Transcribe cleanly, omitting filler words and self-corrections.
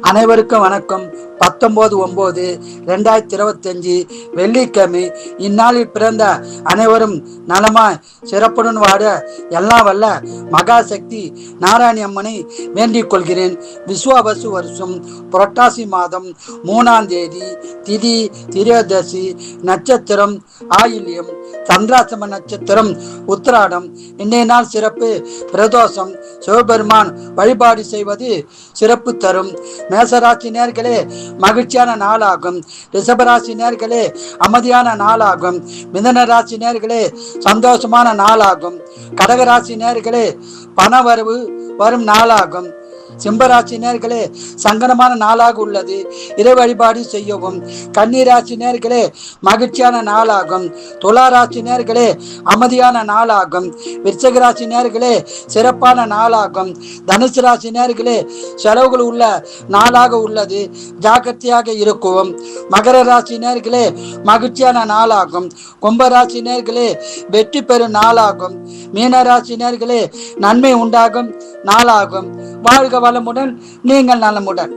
அனைவருக்கும் வணக்கம். 19/9/2025 வெள்ளிக்கிழமை. இந்நாளில் பிறந்த அனைவரும் நலமாய் சிறப்புடன் வாட எல்லாம் வல்ல மகாசக்தி நாராயணி அம்மனை வேண்டிக் கொள்கிறேன். விஸ்வாவசு வருஷம் புரட்டாசி மாதம் 3ஆம் தேதி, திதி திரியோதசி, நட்சத்திரம் ஆயில்யம், சந்திராசிரம நட்சத்திரம் உத்திராடம். இன்றைய நாள் சிறப்பு பிரதோஷம். சிவபெருமான் வழிபாடு செய்வது சிறப்பு தரும். மேசராசி நேர்களே மகிழ்ச்சியான நாளாகும். ரிஷபராசி நேர்களே அமைதியான நாளாகும். மிதன ராசி நேர்களே சந்தோஷமான நாளாகும். கடகராசி நேர்களே பணவரவு வரும் நாளாகும். சிம்பராசி நேர்களே சங்கடமான நாளாக உள்ளது, இறை வழிபாடு செய்யவும். கன்னிராசி நேர்களே மகிழ்ச்சியான நாளாகும். துளாராசி நேர்களே அமைதியான நாளாகும். விருச்சிகராசி நேர்களே சிறப்பான நாளாகும். தனுசு ராசி நேர்களே செலவுகள் உள்ள நாளாக உள்ளது, ஜாக்கிரதையாக இருக்கும். மகர ராசி நேர்களே மகிழ்ச்சியான நாளாகும். கும்பராசி நேர்களே வெற்றி பெறும் நாளாகும். மீனராசி நேர்களே நன்மை உண்டாகும் நாளாகும். வாழ்க வளமுடன், நீங்கள் நலமுடன்.